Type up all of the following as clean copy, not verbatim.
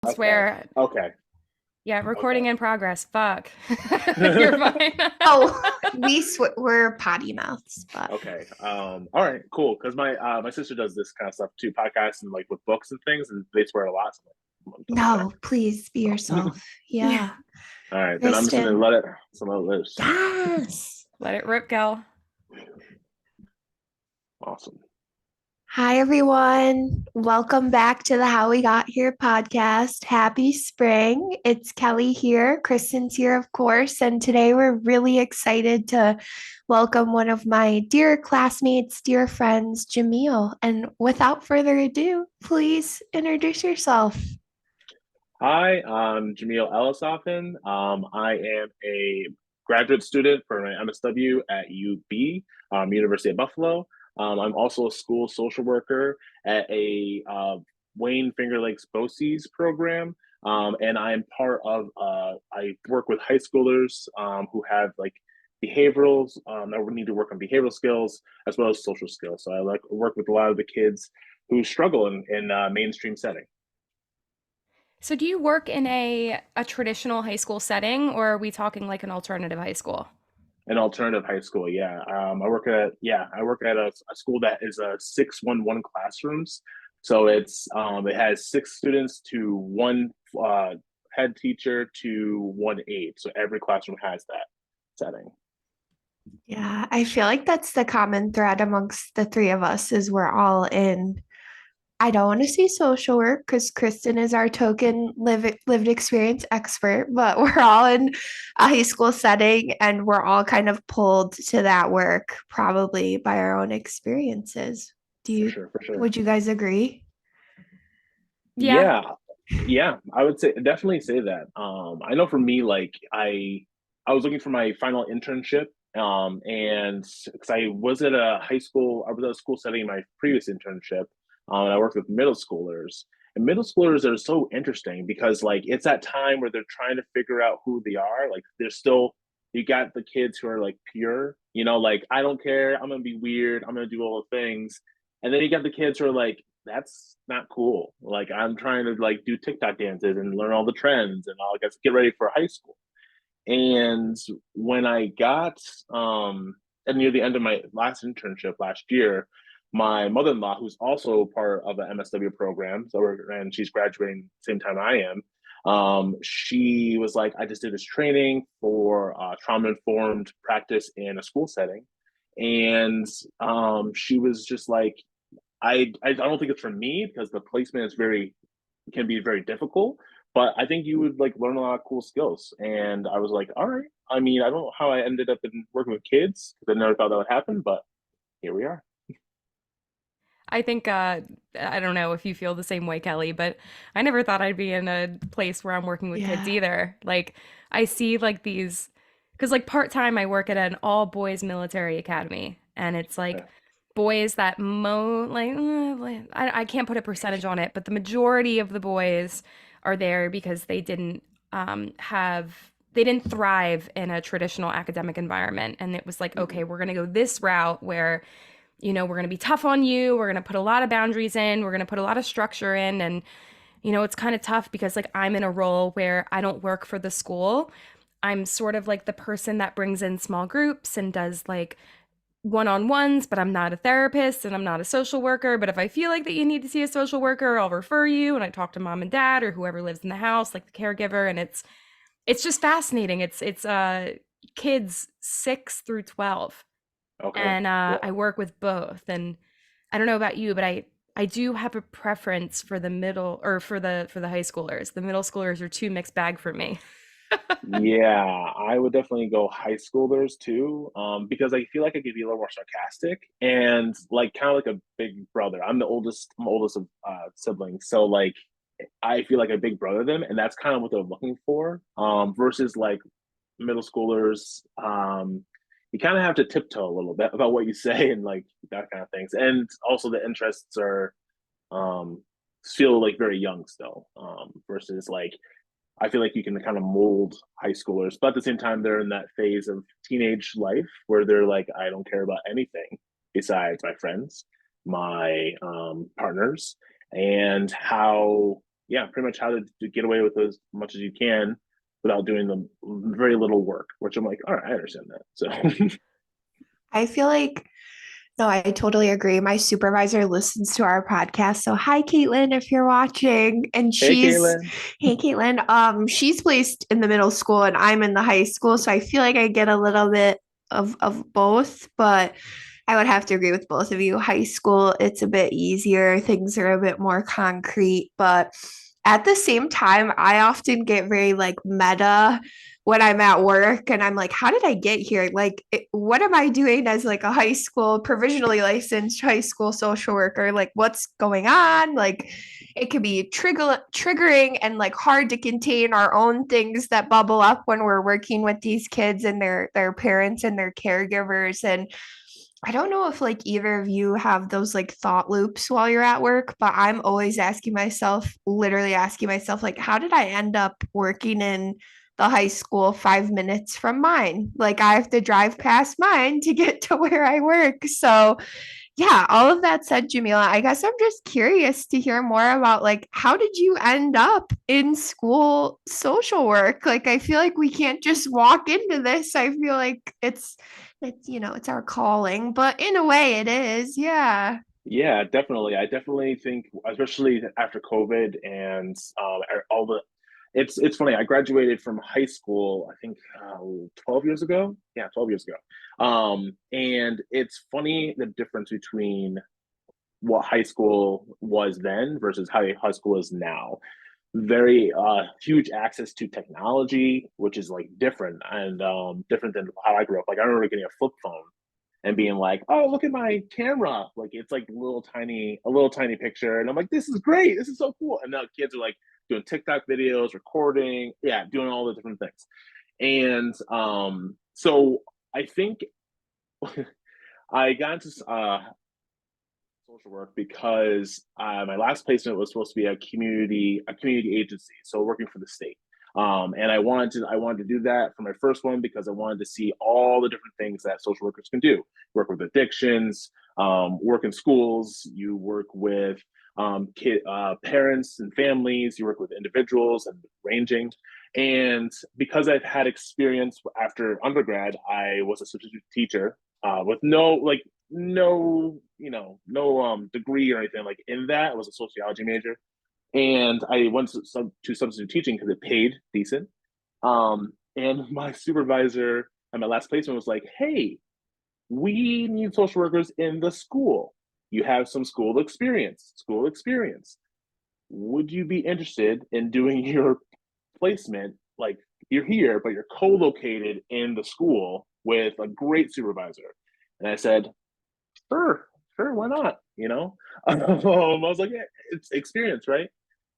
Okay. Swear. Okay. Yeah, recording Okay. in progress. Fuck. You're fine. Oh, we're potty mouths, but Okay. All right. Cool. Because my sister does this kind of stuff too, podcasts and like with books and things, and they swear a lot. So I'm okay. no, please be yourself. Yeah. Yeah. All right. Then I'm just gonna Kristen. let it. Some of it loose. Yes. Let it rip, gal. Awesome. Hi, everyone. Welcome back to the How We Got Here podcast. Happy spring. It's Kelly here. Kristen's here, of course. And today we're really excited to welcome one of my dear classmates, dear friends, Jamil. And without further ado, please introduce yourself. Hi, I'm Jamil Elisofon. I am a graduate student for my MSW at UB, University of Buffalo. I'm also a school social worker at a Wayne Finger Lakes BOCES program. And I'm part of, I work with high schoolers who have like behaviorals, that would need to work on behavioral skills as well as social skills. So I like work with a lot of the kids who struggle in mainstream setting. So do you work in a traditional high school setting, or are we talking like an alternative high school? An alternative high school. Yeah. I work at a school that is a 611 classrooms. So it has six students to one head teacher to one aide. So every classroom has that setting. Yeah, I feel like that's the common thread amongst the three of us is we're all in. I don't want to say social work because Kristen is our token lived experience expert, but we're all in a high school setting and we're all kind of pulled to that work probably by our own experiences. For sure, for sure. Would you guys agree? Yeah. Yeah, yeah, I would say definitely say that. I know for me, like I was looking for my final internship, and because I was at a high school, I was at a school setting in my previous internship, and I worked with middle schoolers. And middle schoolers are so interesting because like it's that time where they're trying to figure out who they are. Like they're still, you got the kids who are like pure, like I don't care, I'm gonna be weird, I'm gonna do all the things. And then you got the kids who are like, that's not cool. Like I'm trying to like do TikTok dances and learn all the trends and I'll get ready for high school. And when I got at near the end of my last internship last year, my mother-in-law, who's also part of the MSW program, and she's graduating same time I am, she was like, I just did this training for trauma-informed practice in a school setting. And she was just like, I don't think it's for me because the placement is very can be very difficult. But I think you would like learn a lot of cool skills. And I was like, all right. I mean, I don't know how I ended up in working with kids because I never thought that would happen, but here we are. I think I don't know if you feel the same way, Kelly, but I never thought I'd be in a place where I'm working with kids Yeah. either. Like I see like these because like part-time I work at an all boys military academy and it's like Yeah. boys that I can't put a percentage on it, but the majority of the boys are there because they didn't thrive in a traditional academic environment and it was like Mhm. okay, we're going to go this route where we're going to be tough on you. We're going to put a lot of boundaries in. We're going to put a lot of structure in. And, it's kind of tough because, like, I'm in a role where I don't work for the school. I'm sort of like the person that brings in small groups and does like one on ones, but I'm not a therapist and I'm not a social worker. But if I feel like that you need to see a social worker, I'll refer you. And I talk to mom and dad or whoever lives in the house, like the caregiver. And it's just fascinating. It's kids 6 through 12 Okay. and Cool. I work with both. And I don't know about you, but I do have a preference for the middle or for the high schoolers. The middle schoolers are too mixed bag for me. Yeah, I would definitely go high schoolers too, because I feel like I could be a little more sarcastic and like kind of like a big brother. I'm the oldest of siblings, so like I feel like a big brother to them, and that's kind of what they're looking for. Versus like middle schoolers, you kind of have to tiptoe a little bit about what you say and like that kind of things. And also the interests are um feel like very young still. Versus like I feel like you can kind of mold high schoolers, but at the same time they're in that phase of teenage life where they're like, I don't care about anything besides my friends, my partners, and how yeah, pretty much how to get away with as much as you can without doing the very little work, which I'm like, all right, I understand that. So I feel like, no, I totally agree. My supervisor listens to our podcast. So hi, Caitlin, if you're watching. And hey, she's, Caitlin. hey, Caitlin, she's placed in the middle school and I'm in the high school. So I feel like I get a little bit of both, but I would have to agree with both of you. High school, it's a bit easier. Things are a bit more concrete, but at the same time, I often get very like meta when I'm at work and I'm like, how did I get here? Like, what am I doing as like a high school, provisionally licensed high school social worker? Like, what's going on? Like, it could be triggering and like hard to contain our own things that bubble up when we're working with these kids and their parents and their caregivers. And I don't know if like either of you have those like thought loops while you're at work, but I'm always asking myself, literally asking myself, like, how did I end up working in the high school 5 minutes from mine? Like, I have to drive past mine to get to where I work. So, yeah, all of that said, Jamila, I guess I'm just curious to hear more about like how did you end up in school social work? Like I feel like we can't just walk into this. I feel like it's our calling, but in a way it is. Yeah. Yeah, definitely. I definitely think, especially after COVID and all the, it's funny. I graduated from high school, I think 12 years ago. Yeah, 12 years ago. And it's funny the difference between what high school was then versus how high school is now. Very huge access to technology, which is like different and different than how I grew up. Like I remember getting a flip phone and being like, "Oh, look at my camera!" Like it's like a little tiny picture, and I'm like, "This is great! This is so cool!" And now kids are like doing TikTok videos, recording, yeah, doing all the different things. And so I think I got into social work because my last placement was supposed to be a community agency, so working for the state. And I wanted to do that for my first one because I wanted to see all the different things that social workers can do. Work with addictions, work in schools, you work with parents and families, you work with individuals and ranging. And because I've had experience after undergrad, I was a substitute teacher with no no degree or anything like in that. I was a sociology major, and I went to substitute teaching because it paid decent. And my supervisor at my last placement was like, "Hey, we need social workers in the school. You have some school experience. School experience. Would you be interested in doing your placement? Like you're here, but you're co-located in the school with a great supervisor." And I said, sure, sure, why not? I was like, yeah, it's experience, right?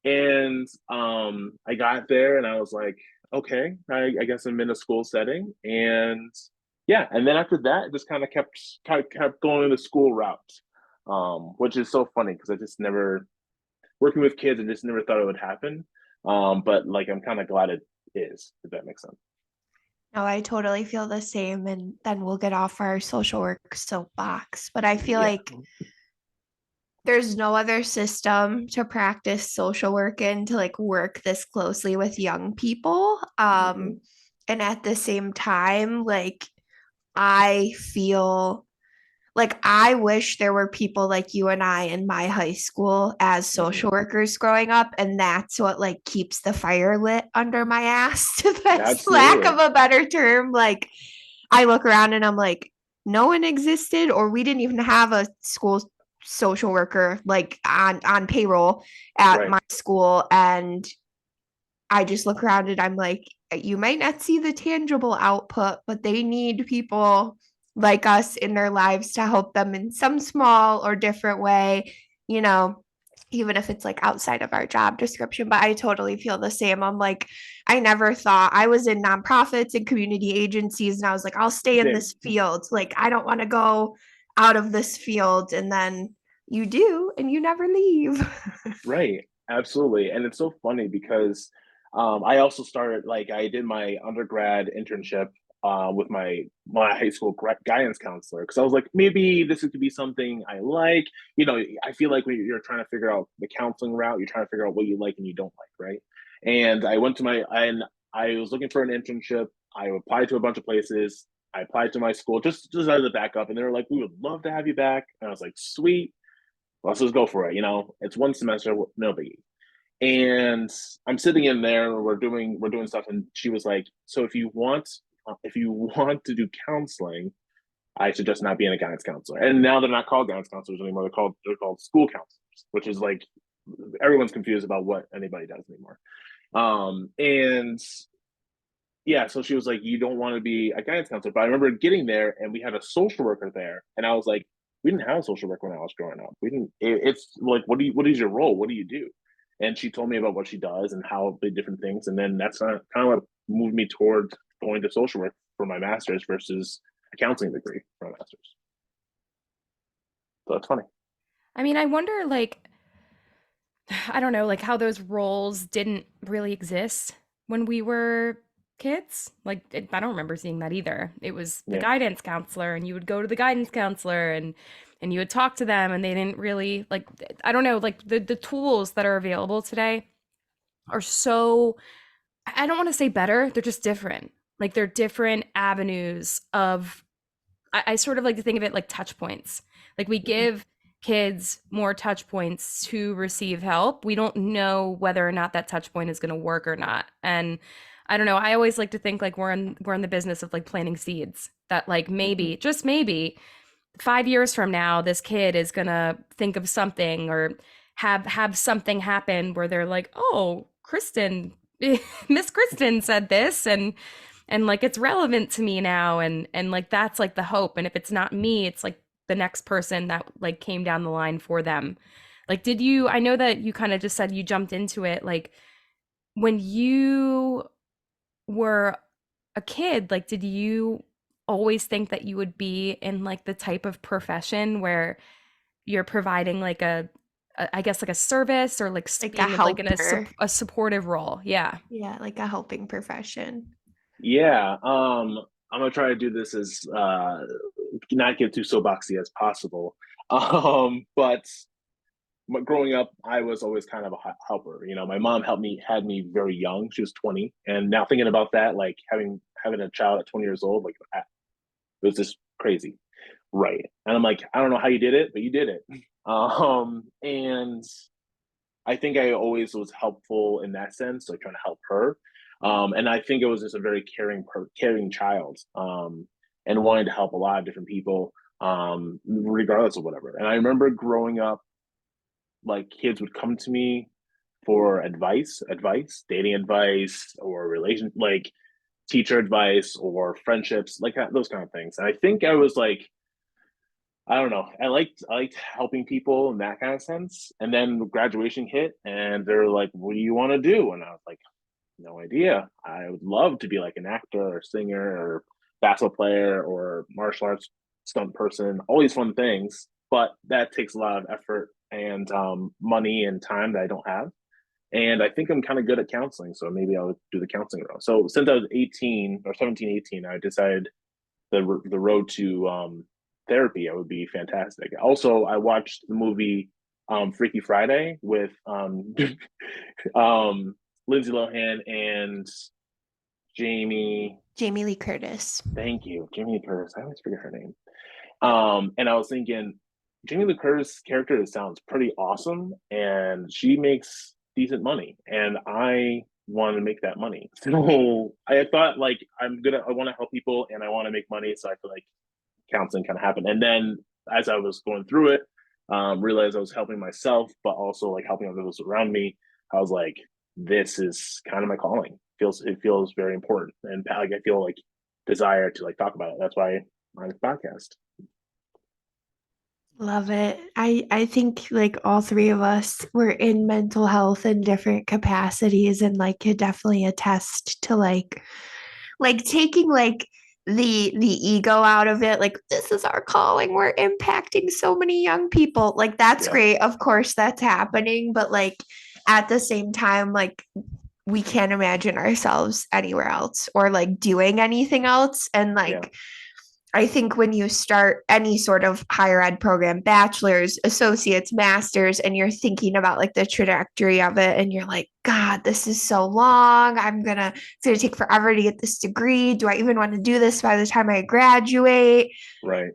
And I got there and I was like, okay, I guess I'm in a school setting. And yeah, and then after that, it just kind of kept going the school route, which is so funny because I just never working with kids. I just never thought it would happen. But like, I'm kind of glad it is, if that makes sense. No, I totally feel the same. And then we'll get off our social work soapbox. But I feel Yeah. like there's no other system to practice social work in to like work this closely with young people. Hmm. And at the same time, like I feel like I wish there were people like you and I in my high school as Hmm. social workers growing up, and that's what like keeps the fire lit under my ass, to that's lack of Absolutely. a better term. Like I look around and I'm like, no one existed, or we didn't even have a school social worker like on payroll at Right. my school. And I just look around and I'm like, you might not see the tangible output, but they need people like us in their lives to help them in some small or different way, you know, even if it's like outside of our job description. But I totally feel the same. I'm like, I never thought I was in nonprofits and community agencies, and I was like, I'll stay in Same. this field. Like, I don't want to go out of this field. And then you do, and you never leave. Right. Absolutely. And it's so funny because I also started like I did my undergrad internship with my high school guidance counselor because I was like, maybe this could be something I like. You know, I feel like when you're trying to figure out the counseling route, you're trying to figure out what you like and you don't like, right? And I was looking for an internship. I applied to a bunch of places. I applied to my school just as a backup, and they were like, "We would love to have you back." And I was like, "Sweet, let's just go for it." You know, it's one semester, no biggie. And I'm sitting in there, we're doing stuff, and she was like, "So if you want to do counseling, I suggest not being a guidance counselor." And now they're not called guidance counselors anymore; they're called school counselors, which is like everyone's confused about what anybody does anymore. And yeah, so she was like, "You don't want to be a guidance counselor." But I remember getting there, and we had a social worker there, and I was like, "We didn't have a social worker when I was growing up. We didn't. It's like, what is your role? What do you do?" And she told me about what she does and how the different things, and then that's kind of what moved me toward going to social work for my master's versus a counseling degree for my master's. So that's funny. I mean, I wonder, like, I don't know, like how those roles didn't really exist when we were kids. Like, I don't remember seeing that either. It was the Yeah, guidance counselor, and you would go to the guidance counselor, and you would talk to them, and they didn't really like. I don't know, like the tools that are available today are so. I don't want to say better. They're just different. Like they're different avenues of I sort of like to think of it like touch points. Like we give kids more touch points to receive help. We don't know whether or not that touch point is going to work or not. And I don't know. I always like to think like we're in the business of like planting seeds that like mm-hmm. maybe, just maybe 5 years from now, this kid is going to think of something or have something happen where they're like, "Oh, Kristen, Miss Kristen said this and like it's relevant to me now and like that's like the hope, and if it's not me, it's like the next person that like came down the line for them." Like did you I know that you kind of just said you jumped into it, like when you were a kid, like did you always think that you would be in like the type of profession where you're providing like I guess like a service or like Like a being like in helper. a supportive role? Yeah. Yeah, like a helping profession. Yeah. I'm gonna try to do this as not get too soapboxy as possible. But growing up, I was always kind of a helper. You know, my mom had me very young. She was 20, and now thinking about that, like having a child at 20 years old, like it was just crazy, right? And I'm like, I don't know how you did it, but you did it. And I think I always was helpful in that sense, like trying to help her. And I think it was just a very caring child, and wanting to help a lot of different people, regardless of whatever. And I remember growing up, like kids would come to me for dating advice, or like teacher advice, or friendships, like those kind of things. And I think I was like, I don't know. I liked helping people in that kind of sense. And then graduation hit, and they're like, "What do you want to do?" And I was like, "No idea. I would love to be like an actor or singer or basketball player or martial arts stunt person. All these fun things, but that takes a lot of effort and money and time that I don't have. And I think I'm kind of good at counseling, so maybe I'll do the counseling route. So since I was 18 or 17, 18, I decided the road to therapy I would be fantastic. Also, I watched the movie Freaky Friday with um, Lindsay Lohan and Jamie. Jamie Lee Curtis. Thank you, Jamie Lee Curtis. I always forget her name. And I was thinking, Jamie Lee Curtis' character sounds pretty awesome, and she makes decent money, and I want to make that money. So I thought, like, I want to help people, and I want to make money. So I feel like counseling kind of happened. And then as I was going through it, realized I was helping myself, but also like helping others around me. I was like, this is kind of my calling. It feels very important, and like I feel like desire to like talk about it. That's why I'm on this podcast. Love it. I think like all three of us were in mental health in different capacities and like could definitely attest to like taking like the ego out of it. Like this is our calling. We're impacting so many young people. Like that's Yeah, great. Of course that's happening, but like at the same time like we can't imagine ourselves anywhere else or like doing anything else. And Yeah, like, I think when you start any sort of higher ed program, bachelor's, associates, masters, and you're thinking about like the trajectory of it, and you're like, God, this is so long. It's gonna take forever to get this degree. Do I even want to do this by the time I graduate? right.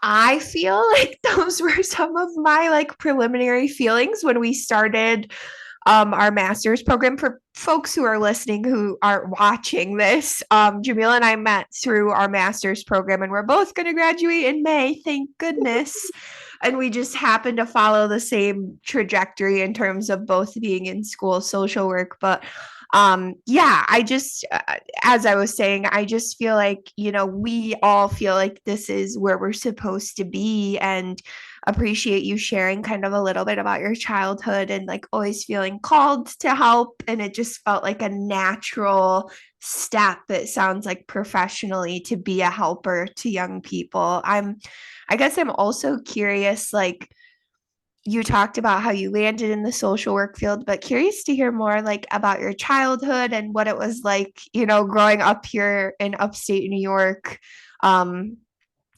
I feel like those were some of my like preliminary feelings when we started our master's program. For folks who are listening who aren't watching this, Jamil and I met through our master's program, and we're both going to graduate in May, thank goodness. And we just happen to follow the same trajectory in terms of both being in school social work. But yeah, I just as I was saying, I just feel like, we all feel like this is where we're supposed to be, and appreciate you sharing kind of a little bit about your childhood and like always feeling called to help. And it just felt like a natural step, it sounds like, professionally, to be a helper to young people. I guess I'm also curious, like, you talked about how you landed in the social work field, but curious to hear more like about your childhood and what it was like, growing up here in upstate New York, um,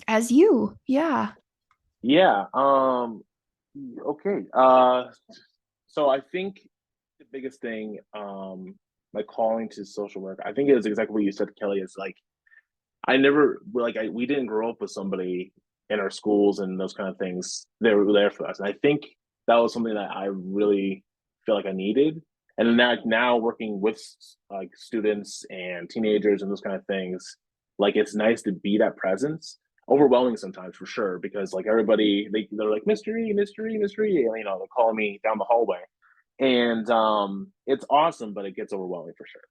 as you. Yeah. Yeah. Okay. So I think the biggest thing, like calling to social work, I think it is exactly what you said, Kelly. Is like I never like I we didn't grow up with somebody in our schools and those kind of things. They were there for us, and I think that was something that I really feel like I needed. And now working with like students and teenagers and those kind of things, like it's nice to be that presence. Overwhelming sometimes for sure because like everybody they're like mystery, mystery, mystery. They're calling me down the hallway, and it's awesome, but it gets overwhelming for sure.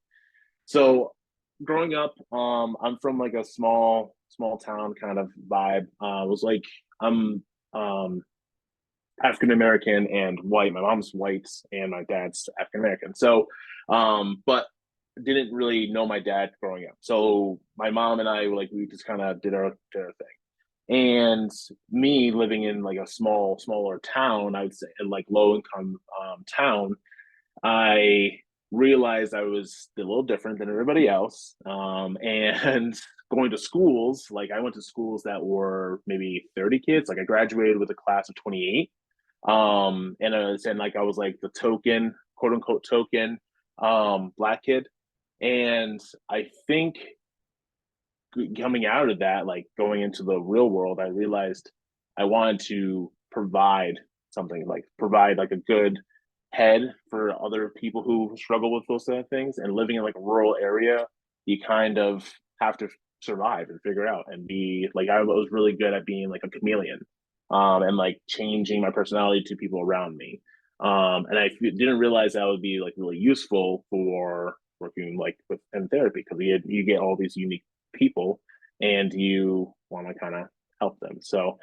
So growing up, I'm from like a small town kind of vibe. It was like I'm um African American and white. My mom's white and my dad's African American. So but didn't really know my dad growing up. So my mom and I like we just kind of did our thing. And me living in like a smaller town, I would say, like low income town, I realized I was a little different than everybody else. And going to schools, like I went to schools that were maybe 30 kids. Like I graduated with a class of 28. And like I was like the token, quote unquote token, black kid. And I think coming out of that, like going into the real world, I realized I wanted to provide something, like provide like a good head for other people who struggle with those kind of things. And living in like a rural area, you kind of have to survive and figure out and be like I was really good at being like a chameleon, and like changing my personality to people around me. And I didn't realize that would be like really useful for working like with in therapy because you get all these unique people and you want to kind of help them. So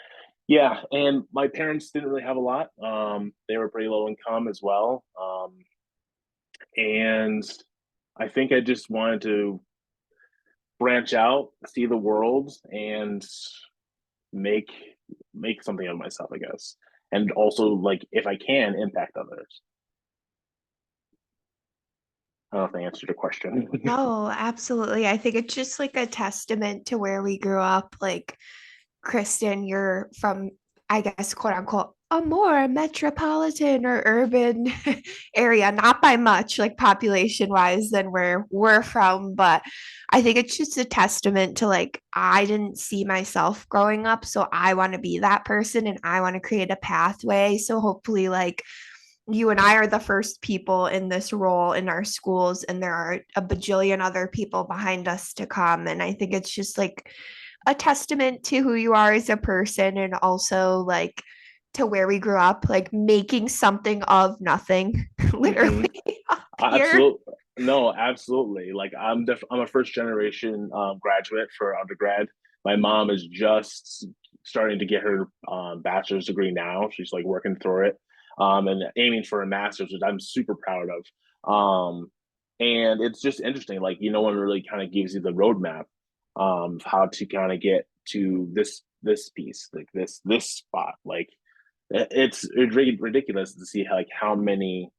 yeah, and my parents didn't really have a lot. They were pretty low income as well. And I think I just wanted to branch out, see the world, and make make something of myself, I guess. And also, like, if I can, impact others. I don't know if I answered your question. No, absolutely. I think it's just like a testament to where we grew up. Like, Kristen, you're from, I guess, quote unquote, a more metropolitan or urban area, not by much, like population wise, than where we're from. But I think it's just a testament to like, I didn't see myself growing up. So I want to be that person and I want to create a pathway. So hopefully, like, you and I are the first people in this role in our schools, and there are a bajillion other people behind us to come. And I think it's just like a testament to who you are as a person, and also like to where we grew up, like making something of nothing, Hmm. literally up here. Absolutely. No, absolutely. Like I'm a first generation graduate for undergrad. My mom is just starting to get her bachelor's degree now. She's like working through it, and aiming for a master's, which I'm super proud of. And it's just interesting. Like no one really kind of gives you the roadmap, how to kind of get to this piece, like this spot. Like it's ridiculous to see how, like how many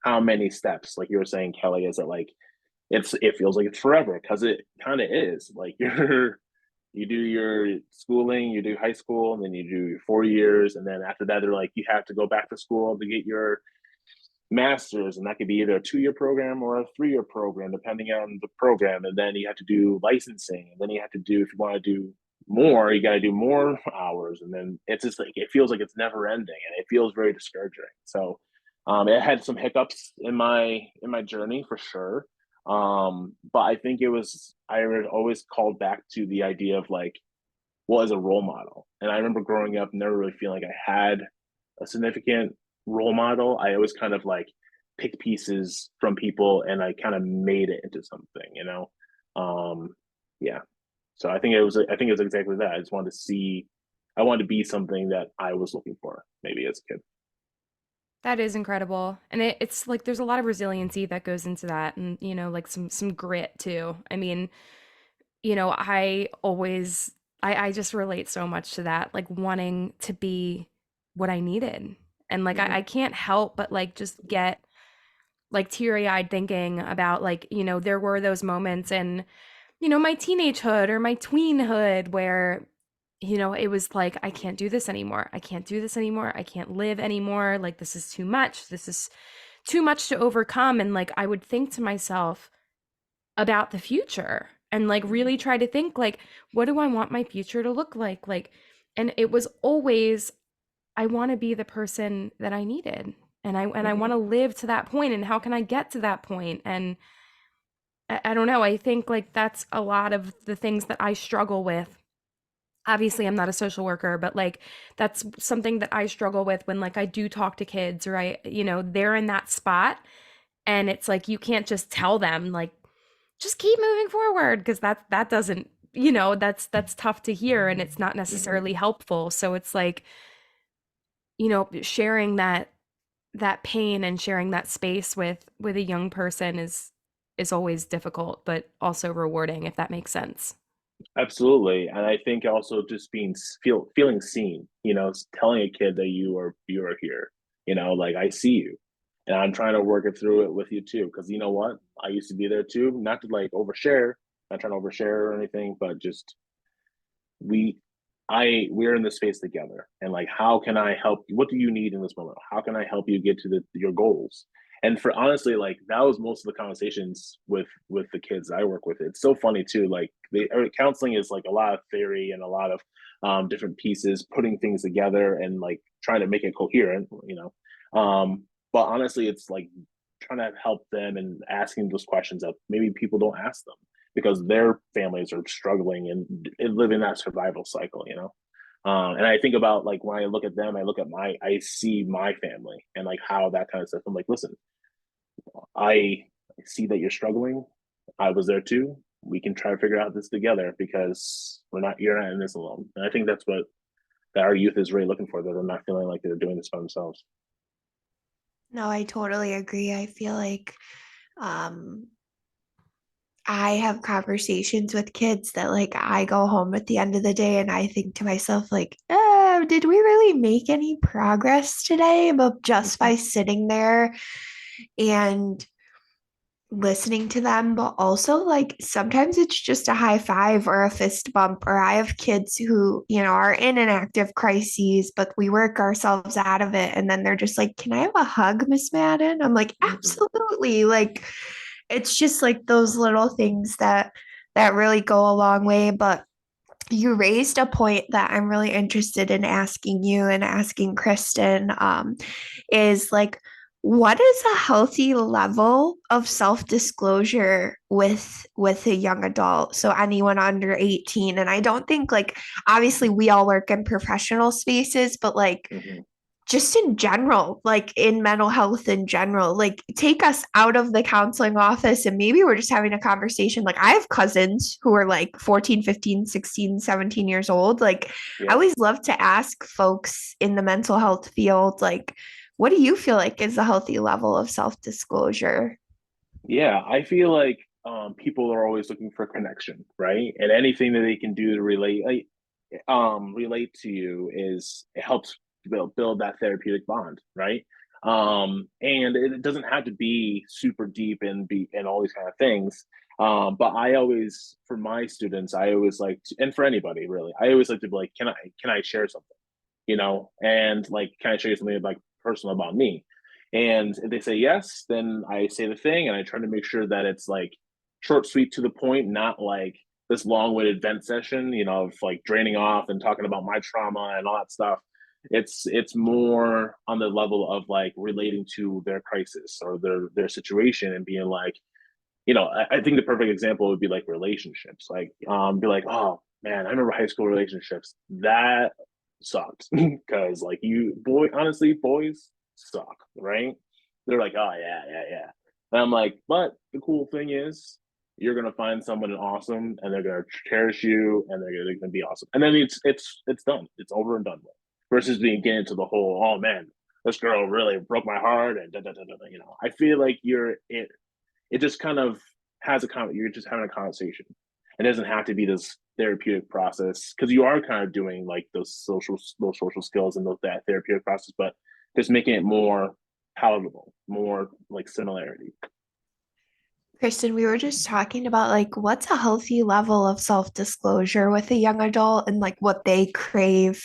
how many steps, like you were saying, Kelly, is it like it feels like it's forever because it kind of is. Like you do your schooling, you do high school, and then you do your 4 years, and then after that, they're like you have to go back to school to get your master's, and that could be either a 2 year program or a 3 year program, depending on the program. And then you have to do licensing, and then you have to do, if you want to do more, you got to do more hours. And then it's just like it feels like it's never ending, and it feels very discouraging. So it had some hiccups in my journey for sure. But I think I always called back to the idea of like, what is a role model? And I remember growing up never really feeling like I had a significant role model. I always kind of like picked pieces from people and I kind of made it into something, you know? Yeah. So I think it was exactly that. I just wanted to see, I wanted to be something that I was looking for maybe as a kid. That is incredible. And it's like there's a lot of resiliency that goes into that and like some grit too. I mean, I just relate so much to that, like wanting to be what I needed. And like Mm-hmm. I can't help but like just get like teary-eyed thinking about like, there were those moments in, my teenagehood or my tweenhood where, it was like, I can't do this anymore. I can't do this anymore. I can't live anymore. Like, this is too much. This is too much to overcome. And like, I would think to myself about the future and like really try to think, like, what do I want my future to look like? Like, and it was always, I want to be the person that I needed. And I want Mm-hmm. to live to that point. And how can I get to that point? And I don't know. I think like that's a lot of the things that I struggle with. Obviously, I'm not a social worker, but like that's something that I struggle with when like I do talk to kids or they're in that spot and it's like you can't just tell them like just keep moving forward because that doesn't, that's tough to hear and it's not Mm-hmm. necessarily helpful. So it's like, sharing that pain and sharing that space with a young person is always difficult, but also rewarding, if that makes sense. Absolutely. And I think also just feeling seen, you know, telling a kid that you are here, you know, like I see you and I'm trying to work it through it with you too. Cause you know what? I used to be there too. Not to like overshare, not trying to overshare or anything, but just we we're in this space together and like how can I help you? What do you need in this moment? How can I help you get to your goals? And for honestly, like that was most of the conversations with the kids I work with. It's so funny too. Like counseling is like a lot of theory and a lot of different pieces, putting things together and like trying to make it coherent, you know. But honestly, it's like trying to help them and asking those questions that maybe people don't ask them because their families are struggling and living that survival cycle, you know. And I think about like when I look at them, I see my family and like how that kind of stuff. I'm like, listen, I see that you're struggling. I was there too. We can try to figure out this together because you're not in this alone. And I think that's what that our youth is really looking for, that they're not feeling like they're doing this by themselves. No, I totally agree. I feel like um I have conversations with kids that like I go home at the end of the day and I think to myself like, did we really make any progress today? But just Mm-hmm. by sitting there and listening to them, but also like sometimes it's just a high five or a fist bump. Or I have kids who, are in an active crises, but we work ourselves out of it. And then they're just like, can I have a hug, Miss Madden? I'm like, Mm-hmm. absolutely. Like it's just like those little things that really go a long way. But you raised a point that I'm really interested in asking you and asking Kristen, is like, what is a healthy level of self-disclosure with a young adult? So anyone under 18. And I don't think like obviously we all work in professional spaces, but like Mm-hmm. just in general, like in mental health in general, like take us out of the counseling office and maybe we're just having a conversation. Like I have cousins who are like 14, 15, 16, 17 years old. Like I Yeah. always love to ask folks in the mental health field, like, what do you feel like is a healthy level of self-disclosure? Yeah, I feel like people are always looking for connection, right? And anything that they can do to relate to you is it helps build that therapeutic bond, right? And it doesn't have to be super deep and be and all these kind of things. But I always, for my students, I always like to, and for anybody really, I always like to be like, can I share something? You know, and like, can I show you something like personal about me? And if they say yes, then I say the thing, and I try to make sure that it's like short, sweet, to the point, not like this long-winded vent session, you know, of like draining off and talking about my trauma and all that stuff. It's more on the level of like relating to their crisis or their situation and being like, you know, I think the perfect example would be like relationships. Like, be like, oh man, I remember high school relationships. That sucked because like honestly, boys suck, right? They're like, oh yeah, yeah, yeah. And I'm like, but the cool thing is you're gonna find someone awesome and they're gonna cherish you and they're gonna be awesome. And then it's done. It's over and done with. Versus being getting into the whole, oh man, this girl really broke my heart and da, da, da, da, da, you know. I feel like it just kind of has you're just having a conversation. It doesn't have to be this therapeutic process because you are kind of doing like those social skills and that therapeutic process, but just making it more palatable, more like similarity. Kristen, we were just talking about like what's a healthy level of self-disclosure with a young adult and like what they crave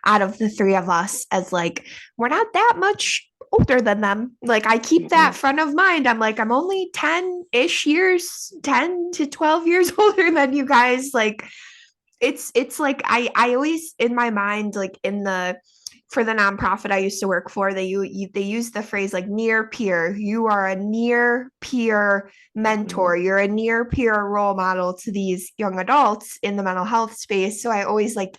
out of the three of us as like we're not that much older than them. Like I keep Mm-hmm. that front of mind. I'm like, I'm only 10-ish years, 10 to 12 years older than you guys. Like it's like I always in my mind, like in the for the nonprofit I used to work for, they use the phrase like near peer. You are a near peer mentor. Mm-hmm. You're a near peer role model to these young adults in the mental health space. So I always like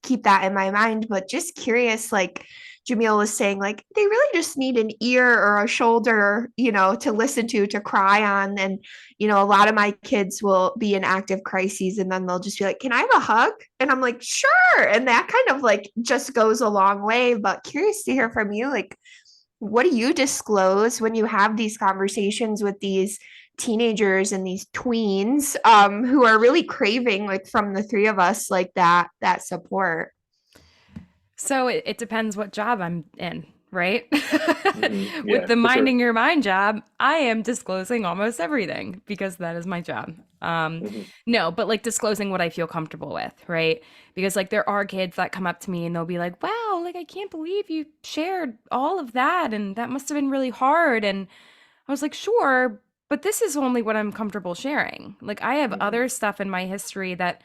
keep that in my mind. But just curious, like Jamil was saying, like they really just need an ear or a shoulder, to listen to cry on. And a lot of my kids will be in active crises and then they'll just be like, can I have a hug? And I'm like, sure. And that kind of like just goes a long way. But curious to hear from you, like, what do you disclose when you have these conversations with these teenagers and these tweens who are really craving like from the three of us like that support? So it depends what job I'm in, right? Mm-hmm. With Yeah, the for sure. minding your mind job, I am disclosing almost everything because that is my job. Mm-hmm. No, but like disclosing what I feel comfortable with, right? Because like there are kids that come up to me and they'll be like, "Wow, like I can't believe you shared all of that and that must have been really hard." And I was like, "Sure, but this is only what I'm comfortable sharing. Like I have Mm-hmm. other stuff in my history that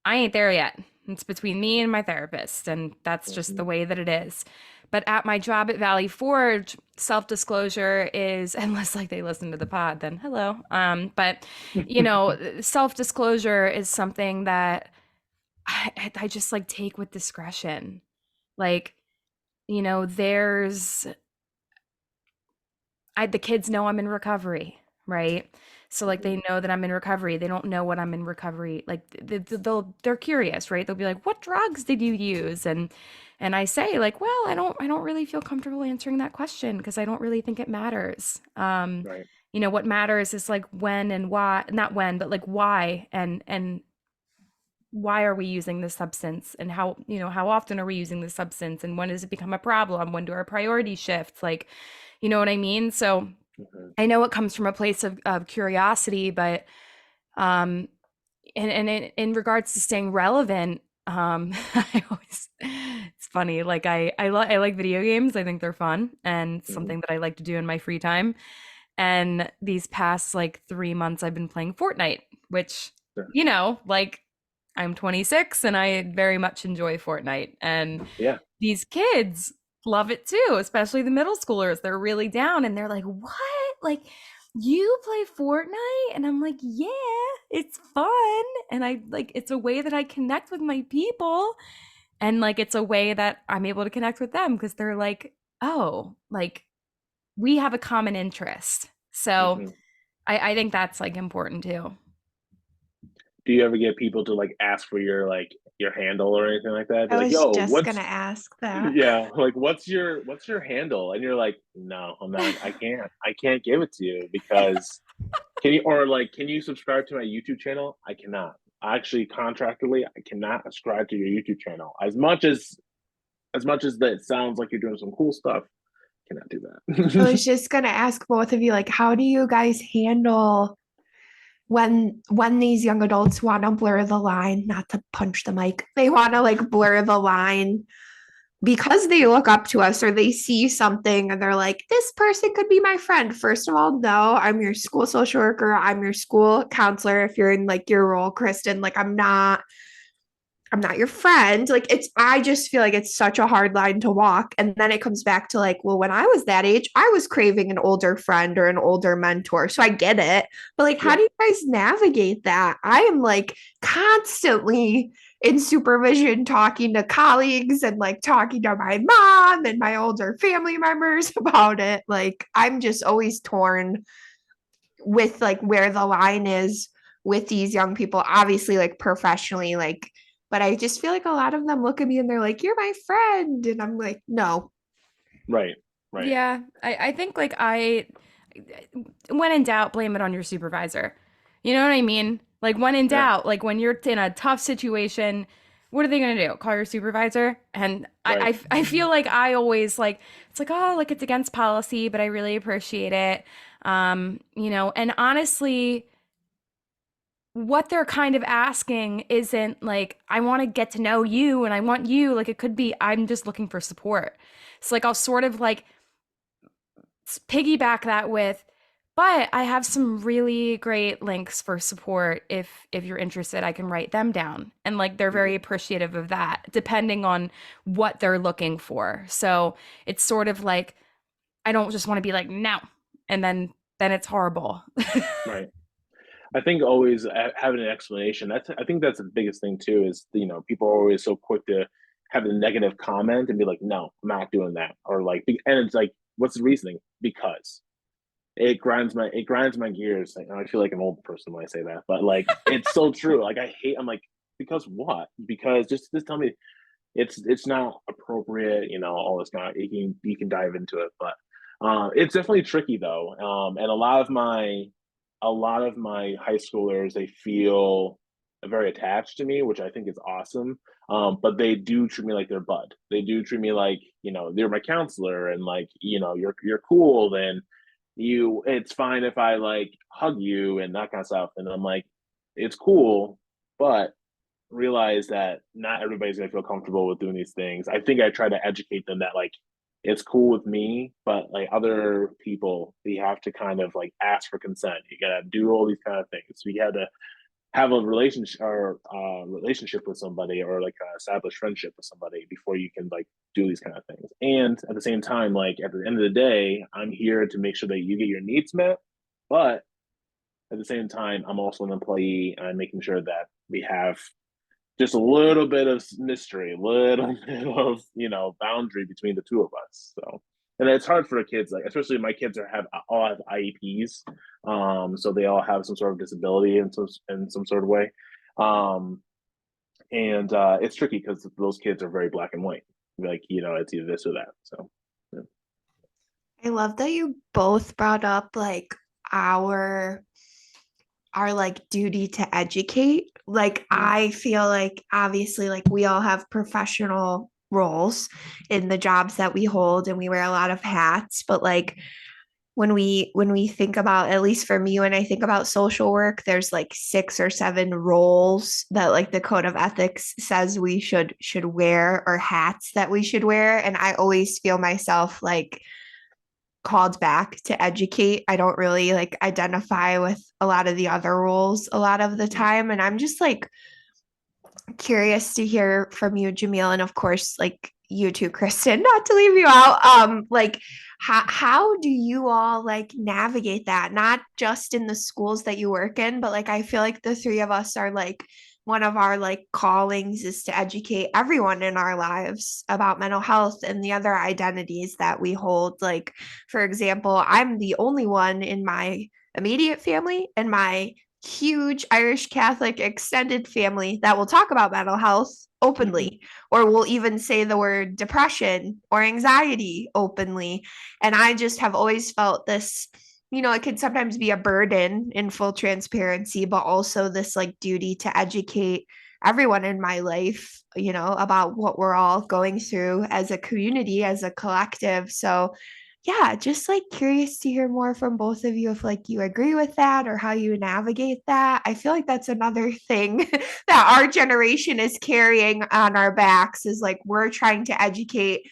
I ain't there yet. It's between me and my therapist, and that's just the Mm-hmm. way that it is. But at my job at Valley Forge, self-disclosure is, unless like they listen to the pod, then hello. But self-disclosure is something that I just like take with discretion. Like, there's the kids know I'm in recovery, right? So like Mm-hmm. they know that I'm in recovery. They don't know what I'm in recovery. Like they're curious, right? They'll be like, "What drugs did you use?" And I say like, "Well, I don't really feel comfortable answering that question because I don't really think it matters." Right. What matters is like when and why, not when, but like why and why are we using this substance and how often are we using this substance and when does it become a problem? When do our priorities shift? Like, you know what I mean? So Mm-hmm. I know it comes from a place of curiosity, but um, and in regards to staying relevant, it's funny. Like I like video games. I think they're fun and Mm-hmm. something that I like to do in my free time. And these past like 3 months, I've been playing Fortnite, which Sure. like I'm 26 and I very much enjoy Fortnite. And Yeah. these kids love it too, especially the middle schoolers. They're really down and they're like, "What? Like you play Fortnite?" And I'm like, "Yeah, it's fun." And I like it's a way that I connect with my people and like it's a way that I'm able to connect with them because they're like, "Oh, like we have a common interest." So Mm-hmm. I think that's like important too. Do you ever get people to like ask for your handle or anything like that? Be I like, was yo, just what's gonna ask that. yeah, like what's your handle? And you're like, no, I'm not, I can't give it to you because can you subscribe to my YouTube channel? I cannot. Actually, contractually, I cannot subscribe to your YouTube channel. As much as that sounds like you're doing some cool stuff, cannot do I that. was just gonna ask both of you, like, how do you guys handle when these young adults want to blur the line, not to punch the mic, they want to like blur the line because they look up to us or they see something and they're like, this person could be my friend. First of all, no, I'm your school social worker. I'm your school counselor. If you're in like your role, Kristen, like I'm not your friend. Like I just feel like it's such a hard line to walk. And then it comes back to like, well, when I was that age, I was craving an older friend or an older mentor. So I get it. But like, how Yeah, do you guys navigate that? I am like constantly in supervision talking to colleagues and like talking to my mom and my older family members about it. Like, I'm just always torn with like where the line is with these young people, obviously like professionally, like, but I just feel like a lot of them look at me and they're like, you're my friend. And I'm like, no. right, right. Yeah, I think like when in doubt, blame it on your supervisor. You know what I mean? Like when in Yeah, doubt, like when you're in a tough situation, what are they gonna do? Call your supervisor? And right. I feel like I always like it's like, oh, like it's against policy, but I really appreciate it. And honestly, what they're kind of asking isn't like, I want to get to know you and I want you. Like it could be, I'm just looking for support. So like I'll sort of like piggyback that with, but I have some really great links for support. If you're interested, I can write them down. And like they're very Mhm. appreciative of that, depending on what they're looking for. So it's sort of like I don't just want to be like, no. And then it's horrible. Right. I think always having an explanation. I think that's the biggest thing too. Is people are always so quick to have a negative comment and be like, "No, I'm not doing that," or like, and it's like, "What's the reasoning?" Because it grinds my gears. Like, I feel like an old person when I say that, but like, it's so true. Like, I hate. I'm like, because what? Because just tell me it's not appropriate. All this kind of you can dive into it, but it's definitely tricky though. And a lot of my high schoolers, they feel very attached to me, which I think is awesome. But they do treat me like their bud. They do treat me like, they're my counselor, and like, you're cool. Then it's fine if I like hug you and that kind of stuff. And I'm like, it's cool, but realize that not everybody's gonna feel comfortable with doing these things. I think I try to educate them that like it's cool with me, but like other people, you have to kind of like ask for consent. You gotta do all these kind of things. We had to have a relationship with somebody, or like established friendship with somebody before you can like do these kind of things. And at the same time, like at the end of the day, I'm here to make sure that you get your needs met, but at the same time, I'm also an employee, and I'm making sure that we have just a little bit of mystery, a little bit of boundary between the two of us. So, and it's hard for the kids, like especially my kids all have IEPs, so they all have some sort of disability in some sort of way, and it's tricky because those kids are very black and white, like it's either this or that. So, yeah. I love that you both brought up like our our like duty to educate. Like Mm. I feel like obviously like we all have professional roles in the jobs that we hold and we wear a lot of hats, but like when we think about, at least for me, when I think about social work, there's like 6 or 7 roles that like the code of ethics says we should wear, or hats that we should wear, and I always feel myself like called back to educate. I don't really like identify with a lot of the other roles a lot of the time. And I'm just like curious to hear from you, Jamil, and of course, like you too, Kristen, not to leave you out. Like how do you all like navigate that? Not just in the schools that you work in, but like I feel like the three of us are like one of our like callings is to educate everyone in our lives about mental health and the other identities that we hold. Like, for example, I'm the only one in my immediate family and my huge Irish Catholic extended family that will talk about mental health Mhm. openly, or will even say the word depression or anxiety openly. And I just have always felt this, it can sometimes be a burden in full transparency, but also this like duty to educate everyone in my life, about what we're all going through as a community, as a collective. So yeah, just like curious to hear more from both of you if like you agree with that or how you navigate that. I feel like that's another thing that our generation is carrying on our backs is like we're trying to educate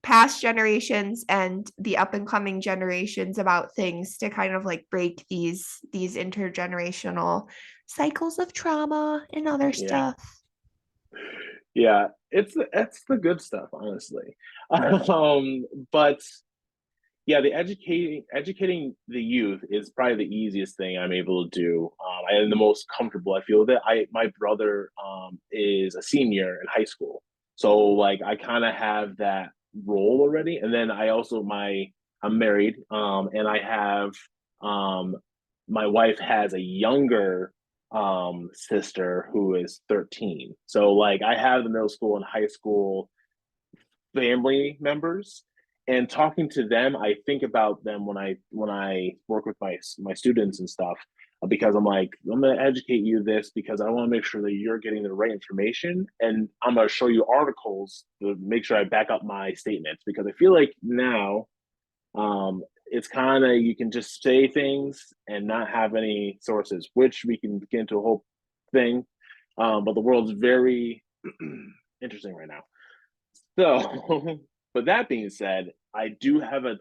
past generations and the up and coming generations about things to kind of like break these intergenerational cycles of trauma and other Yeah. stuff. Yeah, it's the good stuff, honestly. But yeah, the educating the youth is probably the easiest thing I'm able to do, and the most comfortable I feel with it. My brother is a senior in high school, so like I kind of have that role already. And then I also my I'm married, and I have um my wife has a younger sister who is 13. So like I have the middle school and high school family members, and talking to them, I think about them when I work with my students and stuff, because I'm like, I'm going to educate you this because I want to make sure that you're getting the right information, and I'm going to show you articles to make sure I back up my statements, because I feel like now it's kind of, you can just say things and not have any sources, which we can get into a whole thing. But the world's very interesting right now. So, but that being said, I do have a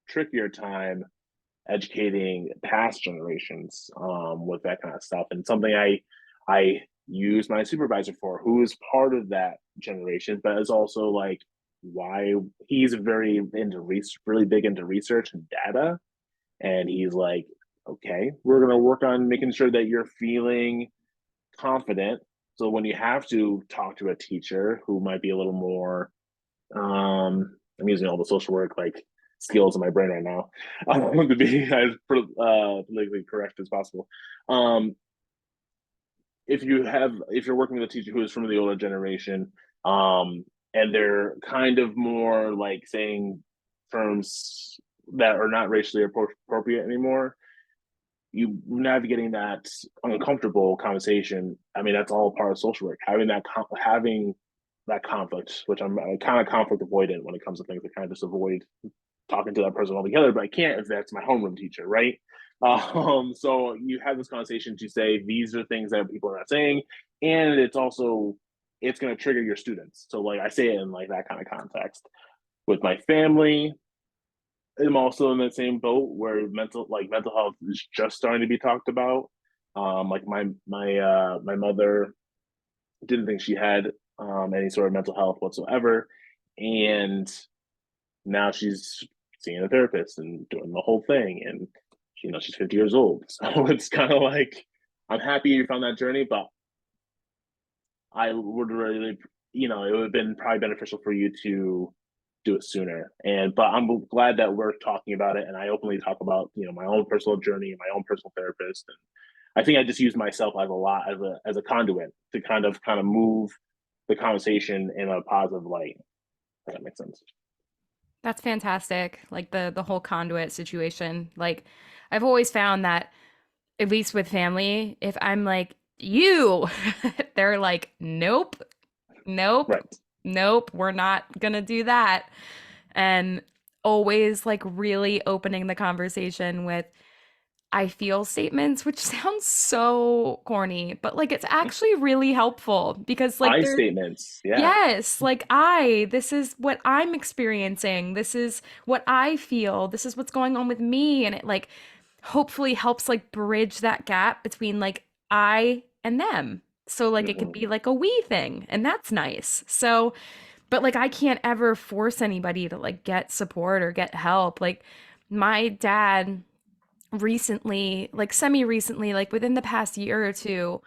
trickier time educating past generations with that kind of stuff, and something I use my supervisor for, who is part of that generation, but is also like, why he's very into research, really big into research and data, and he's like, okay, we're gonna work on making sure that you're feeling confident. So when you have to talk to a teacher who might be a little more I'm using all the social work like skills in my brain right now to be as politically correct as possible. Um, if you're working with a teacher who is from the older generation, and they're kind of more like saying terms that are not racially appropriate anymore, you navigating that uncomfortable conversation. I mean, that's all part of social work. Having that conflict, which I'm kind of conflict avoidant when it comes to things. I kind of just avoid talking to that person altogether, but I can't if that's my homeroom teacher, right? So you have this conversation to say these are things that people are not saying, and it's going to trigger your students. So like I say it in like that kind of context. With my family, I'm also in the same boat where mental health is just starting to be talked about. Like my mother didn't think she had any sort of mental health whatsoever, and now she's seeing a therapist and doing the whole thing, and she's 50 years old. So it's kind of like, I'm happy you found that journey, but I would really, it would have been probably beneficial for you to do it sooner. But I'm glad that we're talking about it, and I openly talk about my own personal journey and my own personal therapist. And I think I just use myself as a conduit to kind of move the conversation in a positive light. If that makes sense. That's fantastic. Like the whole conduit situation. Like I've always found that at least with family, if I'm like, you, they're like, nope, nope, Right. nope, we're not gonna do that. And always like really opening the conversation with I feel statements, which sounds so corny, but like it's actually really helpful because like I they're statements. Yeah. yes, like this is what I'm experiencing. This is what I feel. This is what's going on with me. And it like hopefully helps like bridge that gap between like I and them. So like it could Hmm. be like a we thing, and that's nice. So, but like I can't ever force anybody to like get support or get help. Like my dad recently, like semi recently, like within the past year or two,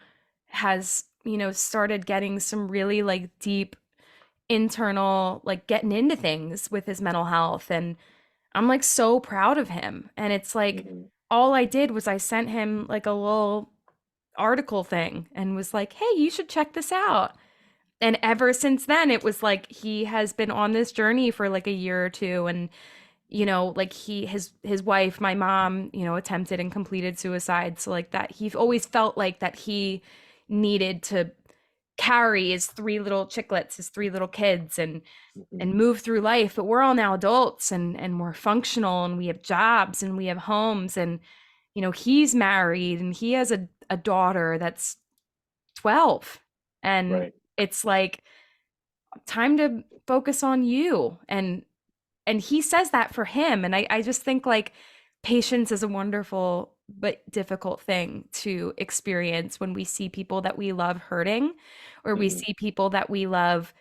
has, started getting some really like deep internal, like getting into things with his mental health. And I'm like so proud of him. And it's like Hmm. all I did was I sent him like a little article thing and was like, hey, you should check this out. And ever since then, it was like he has been on this journey for like a year or two. And like his wife, my mom, attempted and completed suicide. So like that, he always felt like that he needed to carry his three little chicklets, his three little kids, Mhm. and move through life. But we're all now adults and we're functional and we have jobs and we have homes. And, he's married and he has a daughter that's 12. And Right. it's like time to focus on you. And he says that for him. And I just think like patience is a wonderful but difficult thing to experience when we see people that we love hurting, or we Mhm. see people that we love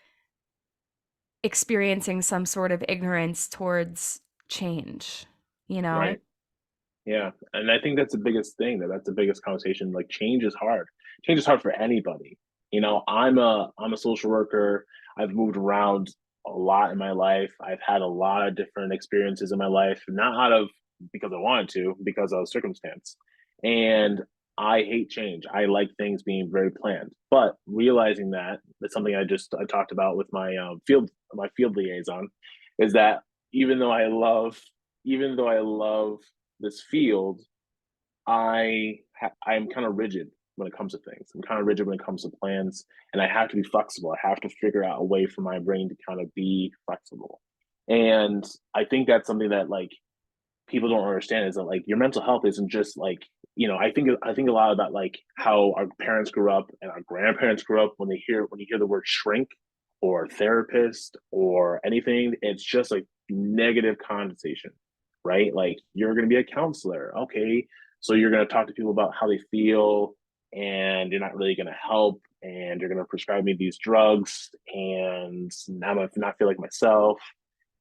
experiencing some sort of ignorance towards change, you know? Right. Yeah, and I think that's the biggest thing, that's the biggest conversation. Like change is hard. Change is hard for anybody. I'm a social worker. I've moved around a lot in my life. I've had a lot of different experiences in my life, not out of because I wanted to, because of circumstance. And I hate change. I like things being very planned. But realizing that, that's something I talked about with my field liaison, is that even though I love even though I love this field, I'm kind of rigid when it comes to things. I'm kind of rigid when it comes to plans, and I have to be flexible. I have to figure out a way for my brain to kind of be flexible. And I think that's something that like people don't understand, is that like your mental health isn't just like, I think a lot about like how our parents grew up and our grandparents grew up. When you hear the word shrink or therapist or anything, it's just like negative connotation, right? Like you're going to be a counselor, okay, so you're going to talk to people about how they feel, and you're not really going to help, and you're going to prescribe me these drugs, and I'm going to not feel like myself,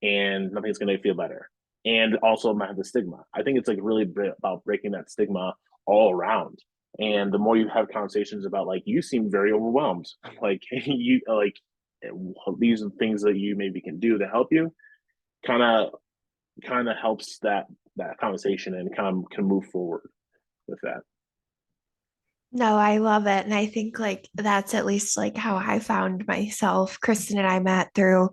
and nothing's going to feel better. And also might have the stigma. I think it's like really about breaking that stigma all around. And the more you have conversations about like, you seem very overwhelmed, like you like these are things that you maybe can do to help you, kind of helps that conversation, and kind of can move forward with that. No, I love it. And I think like that's at least like how I found myself. Kristen and I met through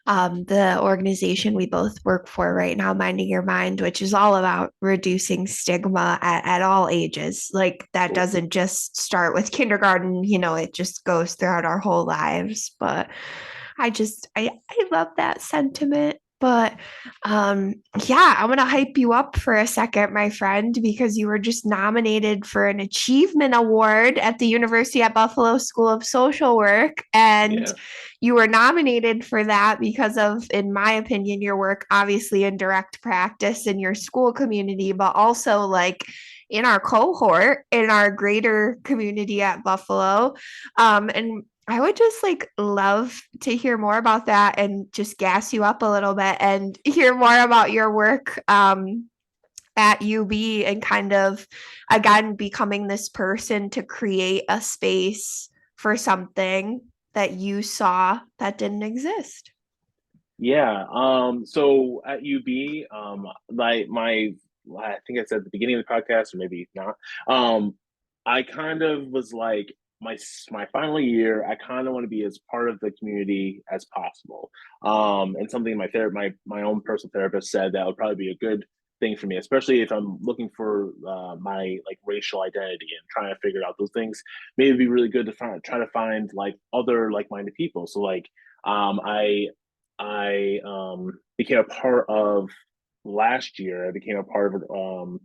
the organization we both work for right now, Minding Your Mind, which is all about reducing stigma at all ages. Like that Cool. doesn't just start with kindergarten, it just goes throughout our whole lives. But I love that sentiment. But yeah, I'm gonna hype you up for a second, my friend, because you were just nominated for an achievement award at the University at Buffalo School of Social Work. And Yeah. you were nominated for that because of, in my opinion, your work obviously in direct practice in your school community, but also like in our cohort, in our greater community at Buffalo. And I would just like love to hear more about that and just gas you up a little bit and hear more about your work at UB, and kind of again becoming this person to create a space for something that you saw that didn't exist. Yeah. So at UB, I think I said at the beginning of the podcast, or maybe not. Um, I kind of was like my final year. I kind of want to be as part of the community as possible. And something my own personal therapist said that would probably be a good thing for me, especially if I'm looking for my like racial identity and trying to figure out those things. Maybe it'd be really good to try to find like other like-minded people. So like I became a part of last year. I became a part of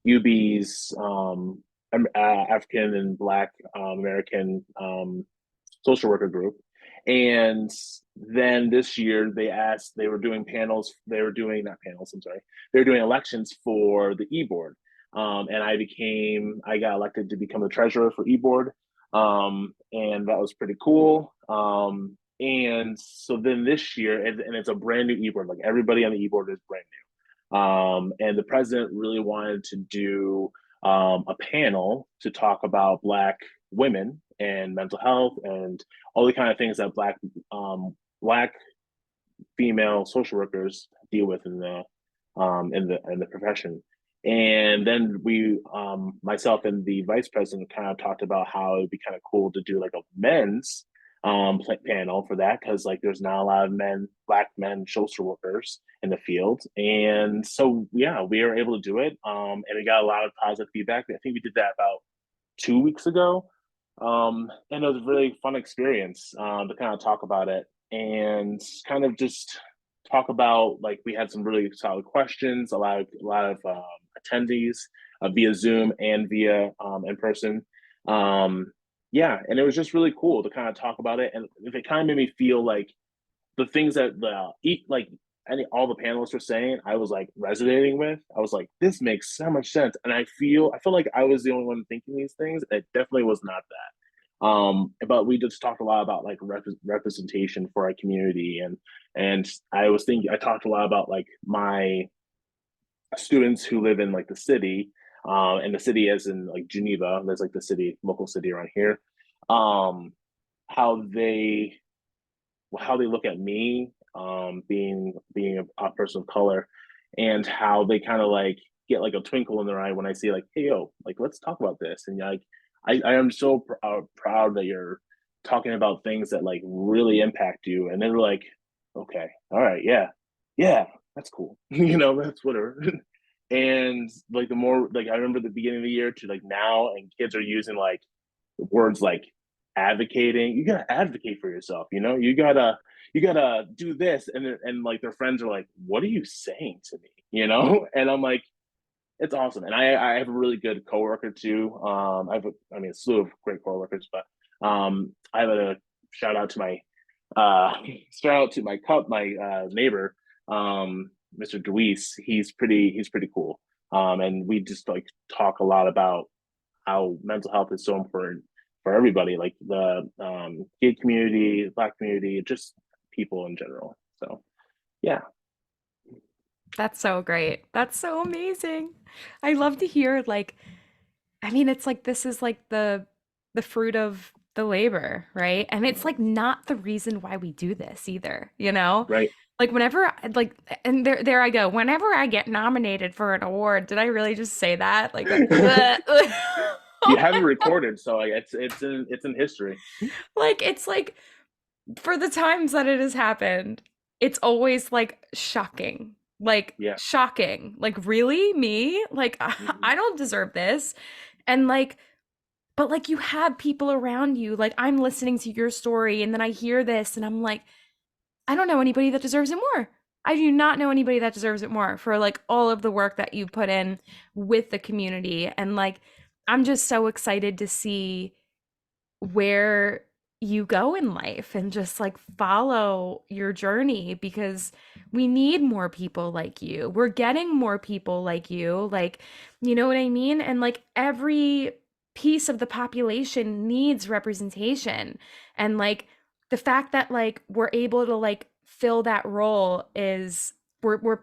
UB's African and Black American social worker group. And then this year they were doing panels, they were doing not panels, I'm sorry, they were doing elections for the e-board. And I got elected to become the treasurer for e-board. And that was pretty cool. And so then this year, and it's a brand new e-board, like everybody on the e-board is brand new. And the president really wanted to do a panel to talk about Black women and mental health and all the kind of things that Black female social workers deal with in the profession. And then myself and the vice president kind of talked about how it'd be kind of cool to do like a men's panel for that, because like there's not a lot of Black men social workers in the field. And so yeah, we were able to do it, and we got a lot of positive feedback. I think we did that about 2 weeks ago. And it was a really fun experience to kind of talk about it and kind of just talk about like we had some really solid questions, a lot of attendees via Zoom and via in person. Um, yeah, and it was just really cool to kind of talk about it, and it kind of made me feel like the things that the eat like any all the panelists were saying, I was like resonating with. I was like, this makes so much sense, and I feel like I was the only one thinking these things. It definitely was not that. But we just talked a lot about like representation for our community, and I talked a lot about like my students who live in like the city, and the city as in like Geneva. There's like the city, local city around here. Um, how they look at me, being a person of color, and how they kind of like get like a twinkle in their eye when I say like, "Hey, yo, like let's talk about this." And like, I am so proud that you're talking about things that like really impact you. And they're like, "Okay, all right, yeah, yeah, that's cool," that's whatever. And like the more like I remember the beginning of the year to like now, and kids are using like words like advocating. You gotta advocate for yourself, you gotta do this, and like their friends are like, what are you saying to me, and I'm like, it's awesome. And I have a really good coworker too. I mean, a slew of great coworkers, but I have a shout out to my uh shout out to my neighbor, Mr. Deweese. He's pretty cool. And we just like talk a lot about how mental health is so important for everybody, like the gay community, Black community, just people in general. So yeah, That's so great. That's so amazing. I love to hear like I mean it's like this is like the fruit of the labor, right? And it's like not the reason why we do this either, you know? right. Like whenever like and there I go. Whenever I get nominated for an award, did I really just say that? Like You have it recorded, so like, it's in history. like it's like for the times that it has happened, it's always like shocking. Like Yeah. shocking. Like really? Me? Like Hmm. I don't deserve this. And like but like you have people around you. Like I'm listening to your story and then I hear this and I'm like I don't know anybody that deserves it more. I do not know anybody that deserves it more for like all of the work that you put in with the community and like I'm just so excited to see where you go in life and just like follow your journey because we need more people like you. We're getting more people like you. Like, you know what I mean? And like every piece of the population needs representation. And like the fact that like we're able to like fill that role is we're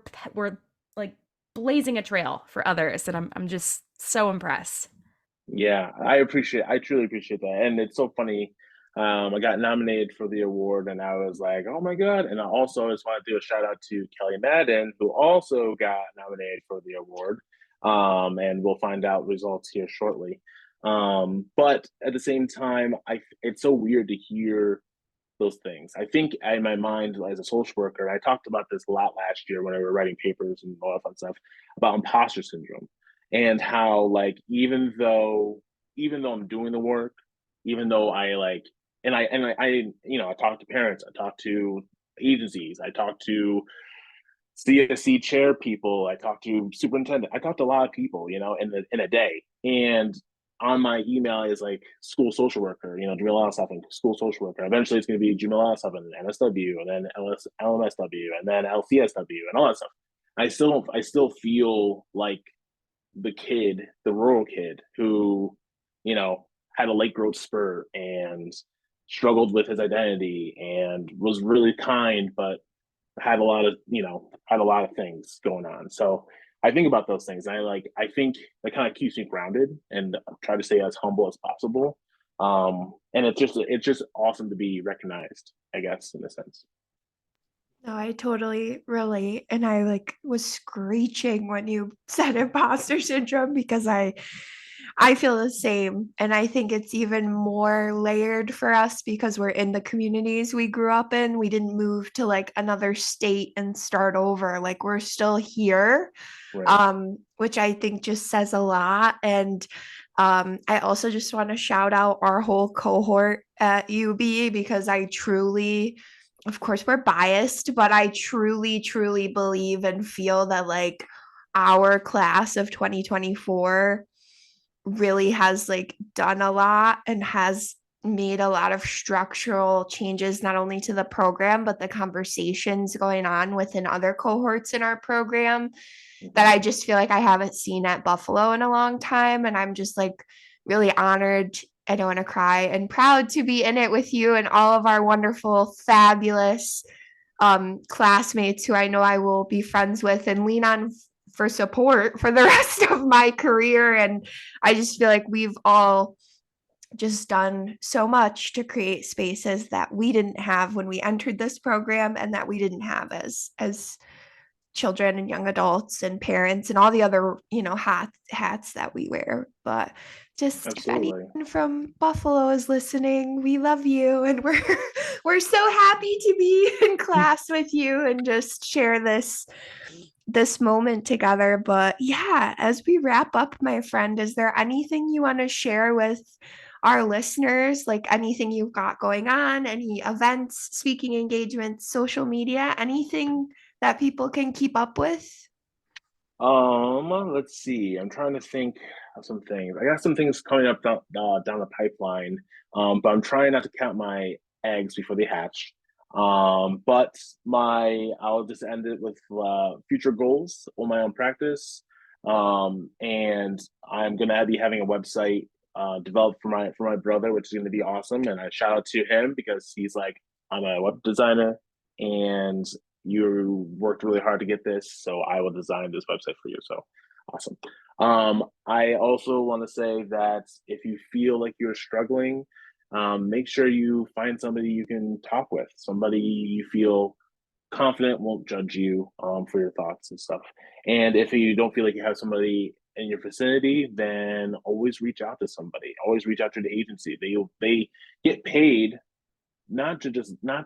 like blazing a trail for others and I'm just so impressed. Yeah, I truly appreciate that. And it's so funny. I got nominated for the award and I was like, oh my God. And I also just want to do a shout out to Kelly Madden, who also got nominated for the award. And we'll find out results here shortly. But at the same time, it's so weird to hear those things. I think in my mind as a social worker, I talked about this a lot last year when we were writing papers and all that fun stuff about imposter syndrome and how like even though I'm doing the work, even though I like I talk to parents, I talk to agencies, I talk to CSC chair people, I talk to superintendent, I talk to a lot of people, in a day. And on my email is like school social worker, Jamil Elisofon, school social worker. Eventually it's going to be Jamil Elisofon, NSW, and then LMSW, and then LCSW, and all that stuff. I still feel like the rural kid who, you know, had a late growth spurt and struggled with his identity and was really kind, but had a lot of things going on. So I think about those things. And I think that kind of keeps me grounded and try to stay as humble as possible. And it's just awesome to be recognized, I guess, in a sense. No, I totally relate. And I like was screeching when you said imposter syndrome because I feel the same. And I think it's even more layered for us because we're in the communities we grew up in. We didn't move to like another state and start over. Like we're still here, Right. which I think just says a lot. And I also just want to shout out our whole cohort at UB because I truly, of course, we're biased, but I truly, truly believe and feel that like our class of 2024 really has like done a lot and has made a lot of structural changes, not only to the program, but the conversations going on within other cohorts in our program that I just feel like I haven't seen at Buffalo in a long time. And I'm just like really honored. I don't want to cry and proud to be in it with you and all of our wonderful, fabulous classmates who I know I will be friends with and lean on for support for the rest of my career. And I just feel like we've all just done so much to create spaces that we didn't have when we entered this program and that we didn't have as children and young adults and parents and all the other hats that we wear. But just if Absolutely. anyone from Buffalo is listening, we love you and we're so happy to be in class with you and just share this moment together. But yeah, as we wrap up, my friend, is there anything you want to share with our listeners, like anything you've got going on, any events, speaking engagements, social media, anything that people can keep up with? Let's see. I'm trying to think of some things. I got some things coming up down the pipeline. But I'm trying not to count my eggs before they hatch. But I'll just end it with future goals on my own practice. And I'm gonna be having a website developed for my brother, which is gonna be awesome. And I shout out to him because he's like, I'm a web designer, and you worked really hard to get this, so I will design this website for you. So awesome. I also want to say that if you feel like you're struggling, make sure you find somebody you can talk with, somebody you feel confident won't judge you for your thoughts and stuff. And if you don't feel like you have somebody in your vicinity, then always reach out to somebody. Always reach out to the agency. They get paid not to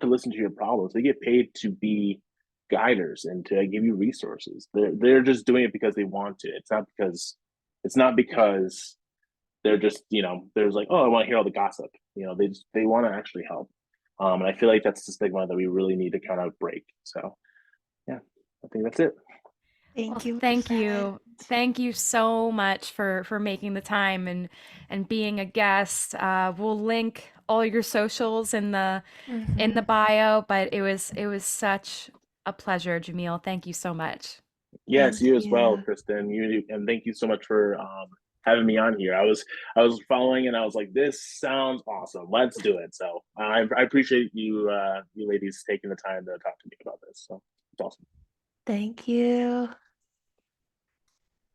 listen to your problems. They get paid to be guiders and to give you resources. They're just doing it because they want to. It's not because they're just, there's like, oh, I want to hear all the gossip. They want to actually help. And I feel like that's the stigma that we really need to kind of break. So yeah, I think that's it. Well, Thank you, my thank friend. you. Thank you so much for making the time and being a guest. We'll link all your socials in the Mhm. bio, but it was such a pleasure, Jamil. Thank you so much. Yes, Thank you as well, you. Kristen. You and thank you so much for having me on here. I was following and I was like, this sounds awesome. Let's do it. So I appreciate you ladies taking the time to talk to me about this. So it's awesome. Thank you.